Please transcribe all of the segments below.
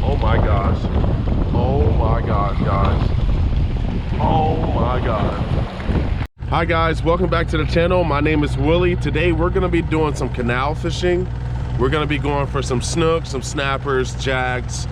Oh my gosh. Oh my gosh, guys. Oh my god. Hi guys, welcome back to the channel. My name is Willie. Today we're gonna be doing some canal fishing. We're gonna be going for some snook, some snappers, jacks,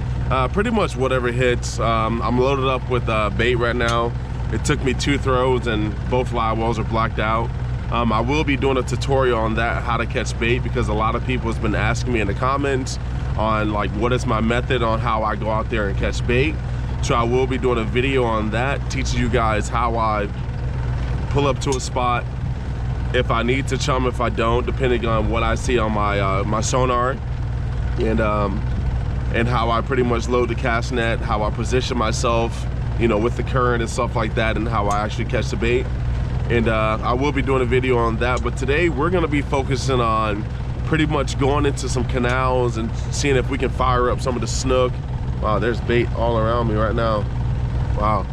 pretty much whatever hits. I'm loaded up with bait right now. It took me 2 throws and both live wells are blacked out. I will be doing a tutorial on that, how to catch bait, because a lot of people has been asking me in the comments on like what is my method on how I go out there and catch bait. So I will be doing a video on that, teaching you guys how I pull up to a spot, if I need to chum, if I don't, depending on what I see on my my sonar, and how I pretty much load the cast net, how I position myself, you know, with the current and stuff like that, and how I actually catch the bait. And I will be doing a video on that, but today we're gonna be focusing on pretty much going into some canals and seeing if we can fire up some of the snook. Wow, there's bait all around me right now. Wow.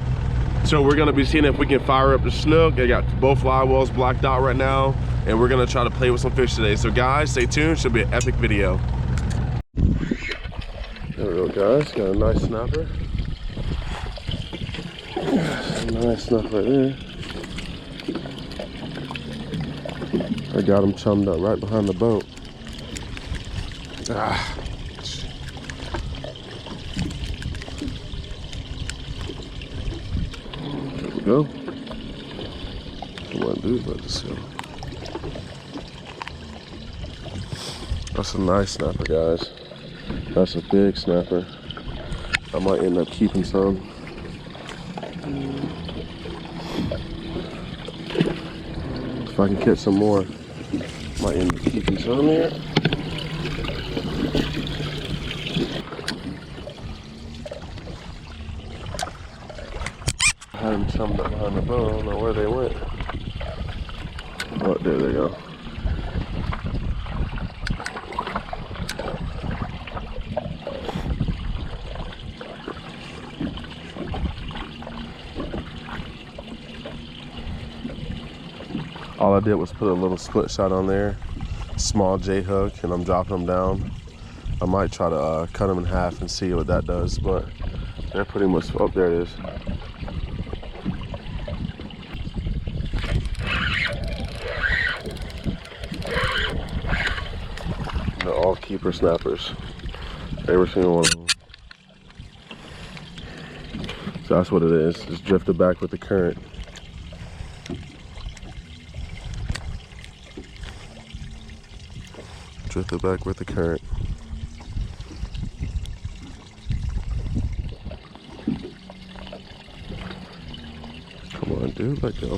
So we're gonna be seeing if we can fire up the snook. I got both live wells blacked out right now, and we're gonna try to play with some fish today. So guys, stay tuned, should be an epic video. There we go, guys, got a nice snapper. A nice snapper right there. I got him chummed up right behind the boat. Ah. There we go. Come on, dude, let this go. That's a nice snapper, guys. That's a big snapper. I might end up keeping some. If I can catch some more, might end up keeping some here. I had them chummed up behind the boat. I don't know where they went. Oh, there they go. All I did was put a little split shot on there, small J hook, and I'm dropping them down. I might try to cut them in half and see what that does, but they're pretty much, oh, there it is. They're all keeper snappers. Every single one of them. So that's what it is, just drifted back with the current. Drifted back with the current. Come on, dude, let go.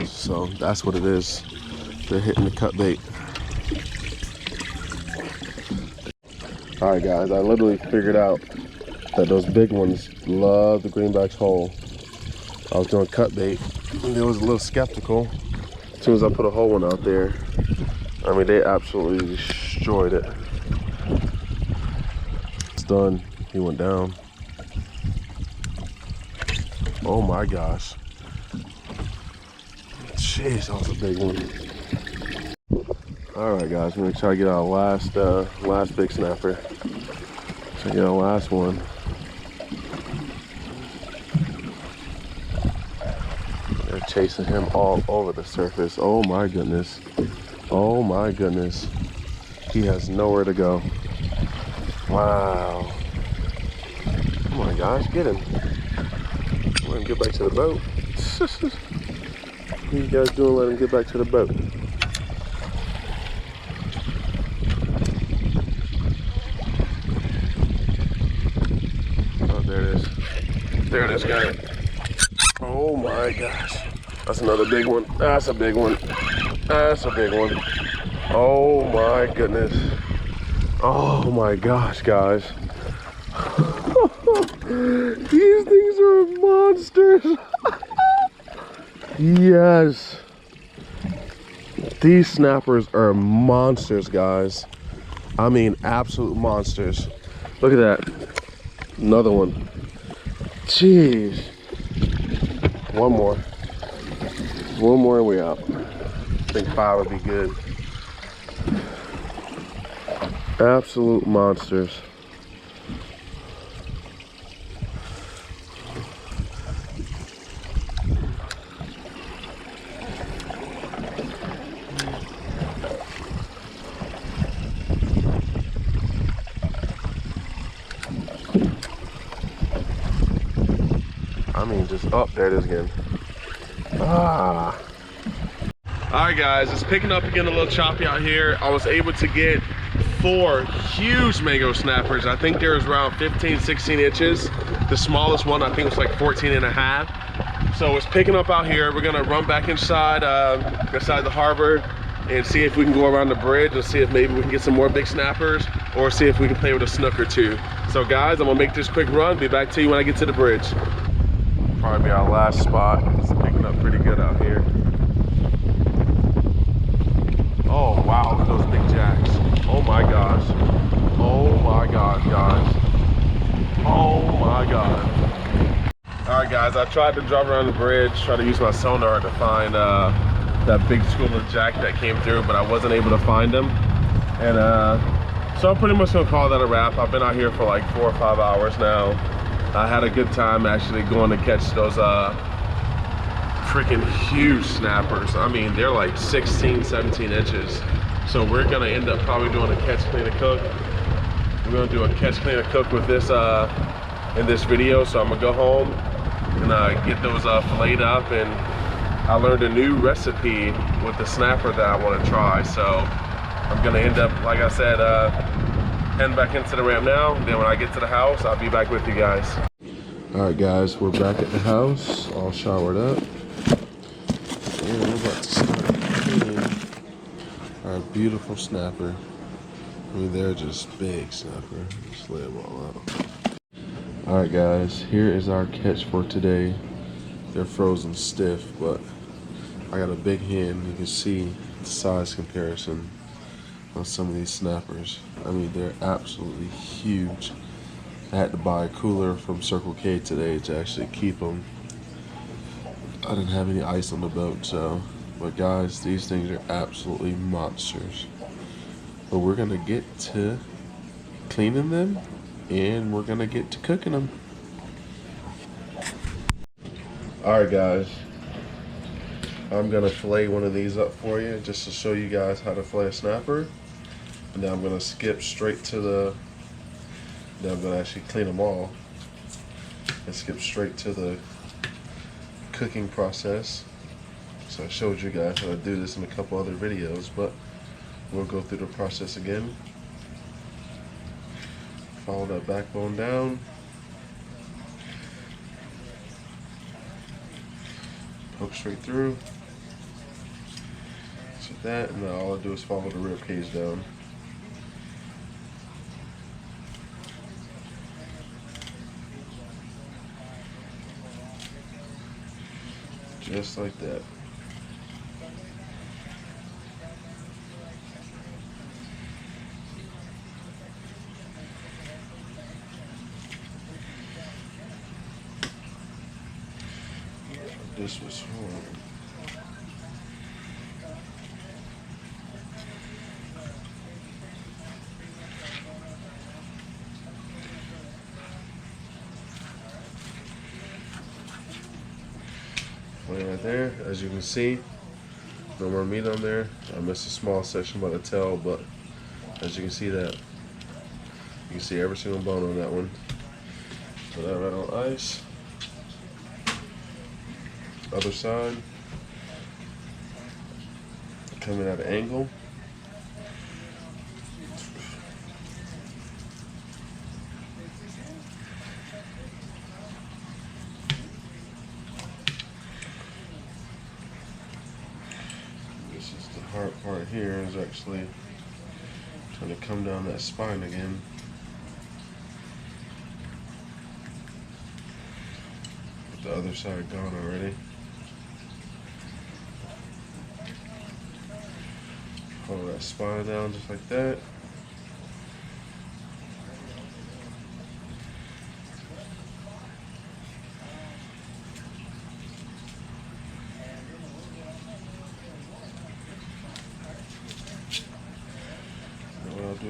So that's what it is. They're hitting the cut bait. All right, guys, I literally figured out that those big ones love the greenback's hole. I was doing cut bait, and they was a little skeptical. As soon as I put a whole one out there, I mean, they absolutely destroyed it. It's done. He went down. Oh my gosh. Jeez, that was a big one. All right, guys, we're gonna try to get our last big snapper. So get our last one. They're chasing him all over the surface. Oh my goodness. Oh my goodness. He has nowhere to go. Wow. Come on, guys, get him. Let him get back to the boat. What are you guys doing? Let him get back to the boat. There it is, guys. Oh my gosh. That's another big one. That's a big one. That's a big one. Oh my goodness. Oh my gosh, guys. These things are monsters. Yes. These snappers are monsters, guys. I mean, absolute monsters. Look at that. Another one. Jeez. One more. One more and we out. I think 5 would be good. Absolute monsters. I mean, just up there it is again. Ah. All right, guys, it's picking up again, a little choppy out here. I was able to get 4 huge mangrove snappers. I think there was around 15, 16 inches. The smallest one, I think, was like 14 and a half. So it's picking up out here. We're gonna run back inside the harbor and see if we can go around the bridge and see if maybe we can get some more big snappers or see if we can play with a snook or 2. So guys, I'm gonna make this quick run. Be back to you when I get to the bridge. Probably be our last spot. It's picking up pretty good out here. Oh wow, look at those big jacks. Oh my gosh. Oh my gosh, guys. Oh my god. Alright guys, I tried to drive around the bridge, try to use my sonar to find that big school of jack that came through, but I wasn't able to find them. And so I'm pretty much gonna call that a wrap. I've been out here for like 4 or 5 hours now. I had a good time actually going to catch those freaking huge snappers. I mean, they're like 16, 17 inches. So we're gonna end up probably doing a catch, clean, and cook. We're gonna do a catch, clean, and cook with this in this video. So I'm gonna go home and get those filleted up. And I learned a new recipe with the snapper that I want to try. So I'm gonna end up, like I said, heading back into the ramp now. Then when I get to the house, I'll be back with you guys. All right, guys, we're back at the house, all showered up. And we're about to start cleaning our beautiful snapper. I mean, they're just big snapper. Just lay them all out. All right, guys, here is our catch for today. They're frozen stiff, but I got a big hand. You can see the size comparison on some of these snappers. I mean, they're absolutely huge. I had to buy a cooler from Circle K today to actually keep them. I didn't have any ice on the boat, so. But guys, these things are absolutely monsters. But we're gonna get to cleaning them and we're gonna get to cooking them. All right, guys. I'm gonna fillet one of these up for you just to show you guys how to fillet a snapper. And then I'm gonna skip straight to the, then I'm gonna actually clean them all and skip straight to the cooking process. So I showed you guys how to do this in a couple other videos, but we'll go through the process again. Follow that backbone down. Poke straight through. So that, and then all I do is follow the rib cage down. Just like that. This was horrible. Right there, as you can see, no more meat on there. I missed a small section by the tail, but as you can see that, you can see every single bone on that one. Put that right on ice. Other side, coming at an angle. This is the hard part here, is actually trying to come down that spine again. With the other side gone already. Follow that spine down just like that.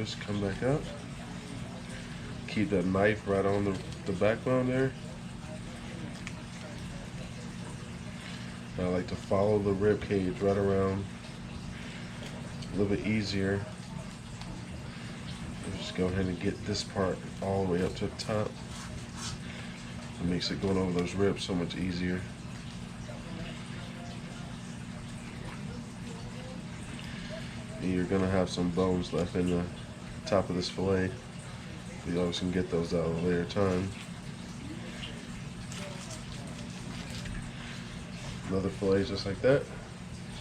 Just come back up. Keep that knife right on the backbone there. I like to follow the rib cage right around. A little bit easier. Just go ahead and get this part all the way up to the top. It makes it going over those ribs so much easier. And you're gonna have some bones left in the top of this fillet. You always can get those out at a later time. Another fillet just like that.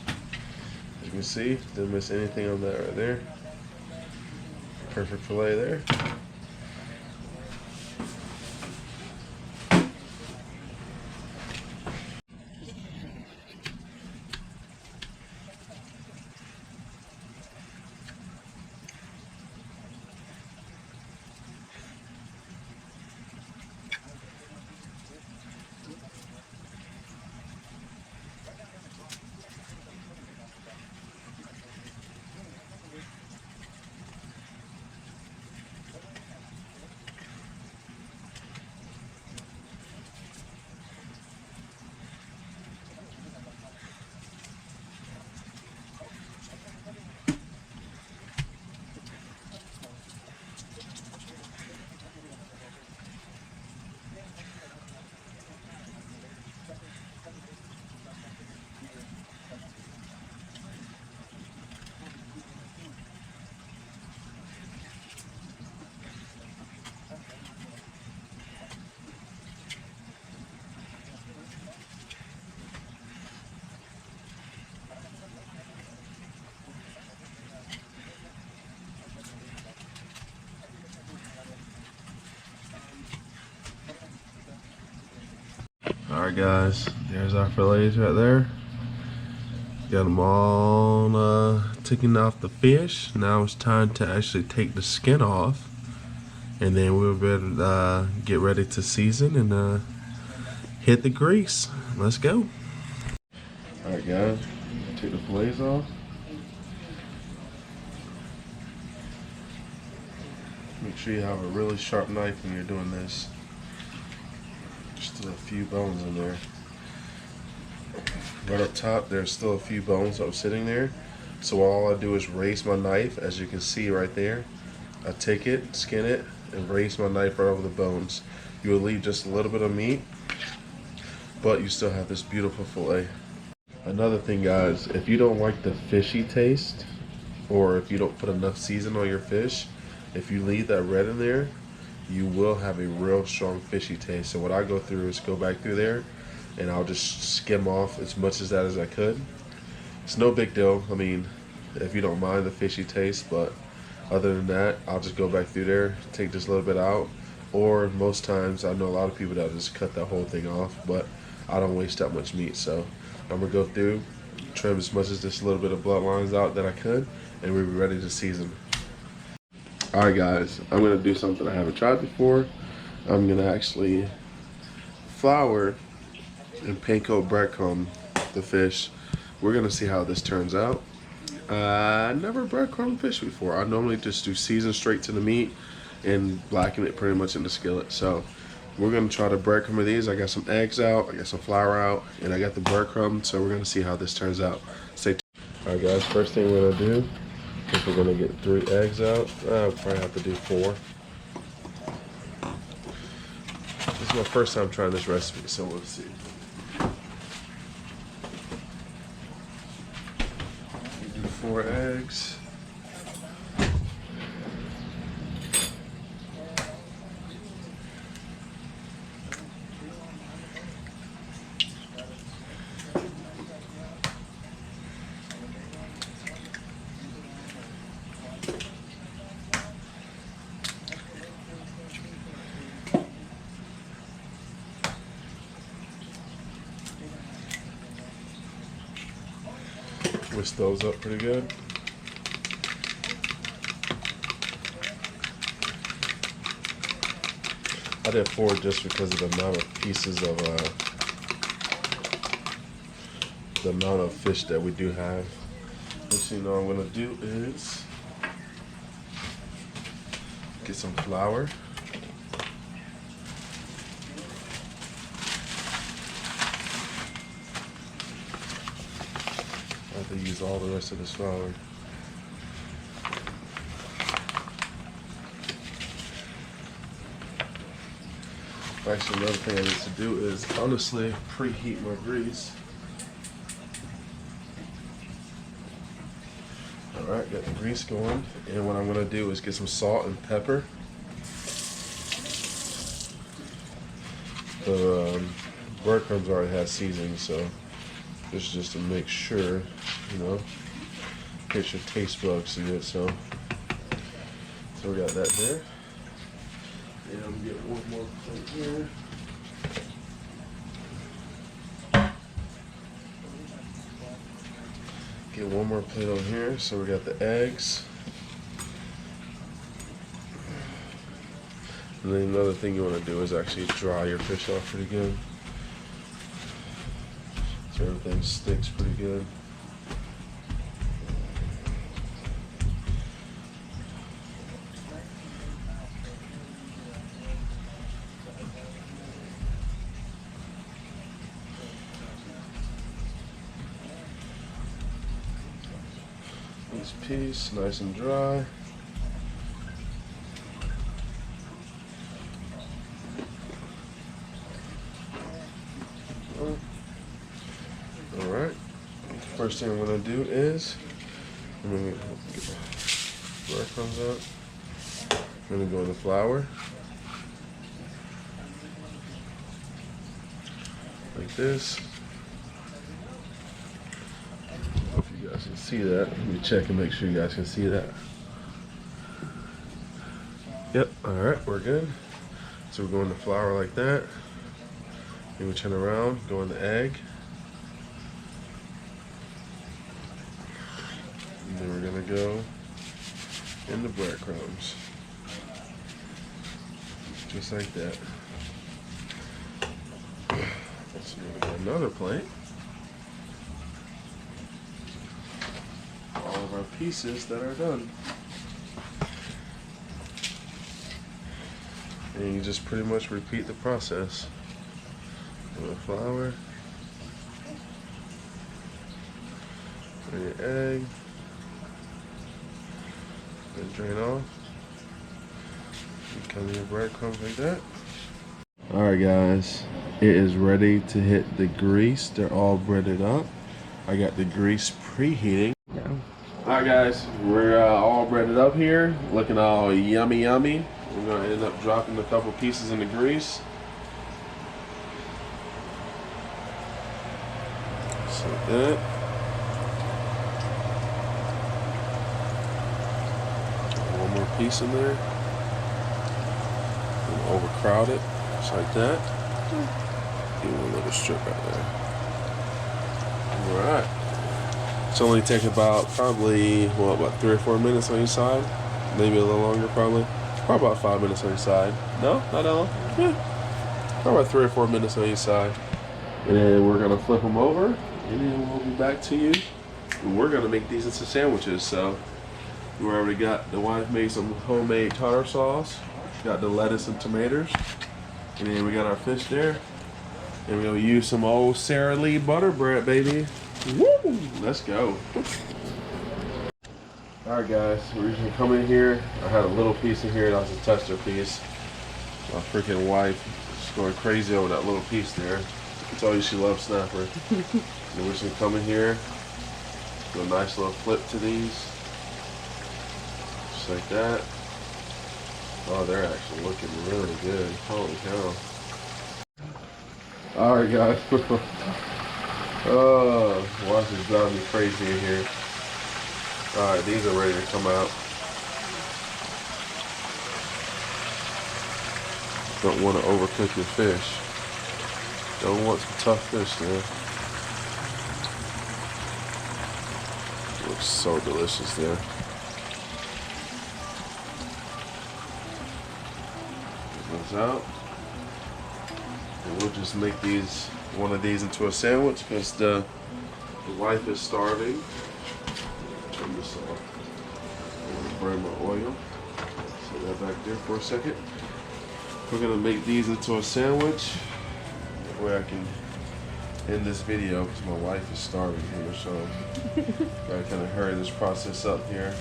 As you can see, didn't miss anything on that right there. Perfect fillet there. Alright guys, there's our fillets right there. Got them all taken off the fish. Now it's time to actually take the skin off. And then we'll be able to get ready to season and hit the grease. Let's go. Alright guys, take the fillets off. Make sure you have a really sharp knife when you're doing this. Still a few bones in there. Right up top, there's still a few bones that were sitting there. So all I do is raise my knife, as you can see right there. I take it, skin it, and raise my knife right over the bones. You will leave just a little bit of meat, but you still have this beautiful fillet. Another thing guys, if you don't like the fishy taste, or if you don't put enough season on your fish, if you leave that red in there, you will have a real strong fishy taste. So what I go through is go back through there and I'll just skim off as much of that as I could. It's no big deal, I mean, if you don't mind the fishy taste, but other than that, I'll just go back through there, take just a little bit out, or most times, I know a lot of people that just cut that whole thing off, but I don't waste that much meat, so I'm gonna go through, trim as much as just a little bit of bloodlines out that I could, and we'll be ready to season. Alright guys, I'm going to do something I haven't tried before. I'm going to actually flour and panko breadcrumb the fish. We're going to see how this turns out. I never breadcrumb fish before. I normally just do season straight to the meat and blacken it pretty much in the skillet. So we're going to try to breadcrumb these. I got some eggs out, I got some flour out, and I got the breadcrumb. So we're going to see how this turns out. Stay tuned. Alright guys, first thing we're going to do, if we're gonna get 3 eggs out, I'll probably have to do 4. This is my first time trying this recipe, so we'll see. Do 4 eggs. Whisk those up pretty good. I did 4 just because of the amount of pieces of the amount of fish that we do have. Next thing you know I'm gonna do is Get some flour. I have to use all the rest of this flour. Actually, another thing I need to do is honestly preheat my grease. Alright, got the grease going, and what I'm going to do is get some salt and pepper. The breadcrumbs already has seasoning, so this is just to make sure, you know, in case your taste bugs see it. So we got that there. And I'm gonna get one more plate here. Get one more plate on here. So we got the eggs. And then another thing you want to do is actually dry your fish off pretty good, so everything sticks pretty good. This piece nice and dry. Alright, first thing I'm going to do is I'm going to get my breadcrumbs out. I'm going to go in the flour like this. Hope you guys can see that. Let me check and make sure you guys can see that. Yep, alright, we're good. So we're going to flour like that. Then we turn around, go in the egg. And then we're gonna go in the breadcrumbs. Just like that. So we're gonna go another plate. All of our pieces that are done. And you just pretty much repeat the process. The flour, and your egg, then drain off, and come in your breadcrumbs like that. Alright guys, it is ready to hit the grease. They're all breaded up. I got the grease preheating. Yeah. Alright guys, we're all breaded up here, looking all yummy yummy. We're going to end up dropping a couple pieces in the grease. Like that. One more piece in there. Don't overcrowd it. Just like that. Give one little strip right there. Alright. It's only take about probably, what, about 3 or 4 minutes on each side? Maybe a little longer, probably. Probably about 5 minutes on each side. No? Not that long? Yeah. Probably about 3 or 4 minutes on each side. And then we're going to flip them over. And then we'll be back to you. And we're gonna make these into sandwiches. So we already got, the wife made some homemade tartar sauce. Got the lettuce and tomatoes. And then we got our fish there. And we're gonna use some old Sara Lee butter bread, baby. Woo! Let's go. Alright guys, we're gonna come in here. I had a little piece in here, that was a tester piece. My freaking wife is going crazy over that little piece there. I told you she loves snapper. And we're just gonna come in here, do a nice little flip to these, just like that. Oh, they're actually looking really good. Holy cow. Alright guys. Oh, watch is driving me crazy in here. Alright, these are ready to come out. Don't want to overcook your fish. Don't want some tough fish there. Looks so delicious there. Get those out. And we'll just make these, one of these into a sandwich because the wife is starving. Turn this off. I'm gonna burn my oil. So that back there for a second. We're gonna make these into a sandwich. That way I can end this video because my wife is starving here, so gotta kind of hurry this process up here.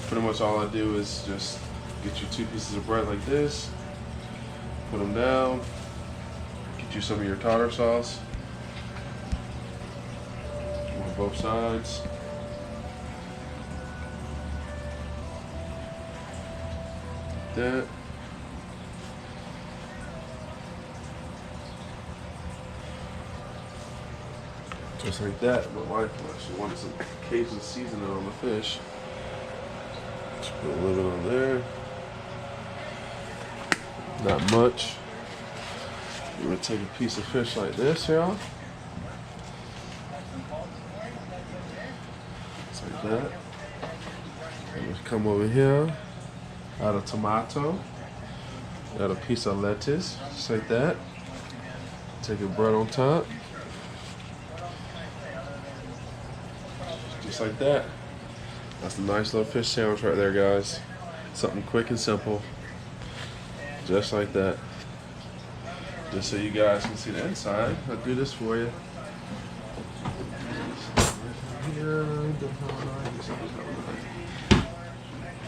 Pretty much all I do is just get you 2 pieces of bread like this, put them down, get you some of your tartar sauce on both sides. That. Just like that. My wife actually wanted some Cajun seasoning on the fish. Just put a little bit on there. Not much. We're gonna take a piece of fish like this, y'all. Just like that. And we come over here. Add a tomato. Add a piece of lettuce, just like that. Take your bread on top. Just like that. That's a nice little fish sandwich right there, guys. Something quick and simple. Just like that. Just so you guys can see the inside, I'll do this for you.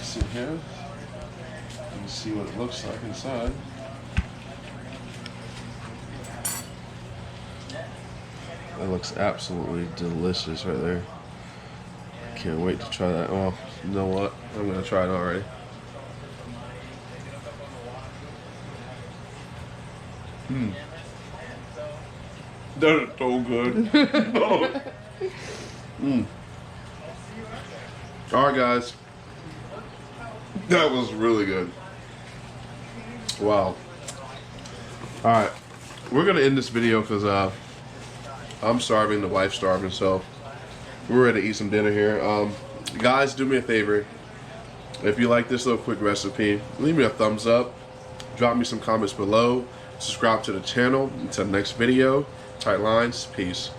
See here. You can see what it looks like inside. That looks absolutely delicious right there. Can't wait to try that. Oh, you know what? I'm gonna try it already. That is so good. Alright, guys. That was really good. Wow. Alright. We're gonna end this video because I'm starving, the wife's starving, so we're ready to eat some dinner here. Guys, do me a favor. If you like this little quick recipe, leave me a thumbs up. Drop me some comments below. Subscribe to the channel. Until the next video. Tight lines. Peace.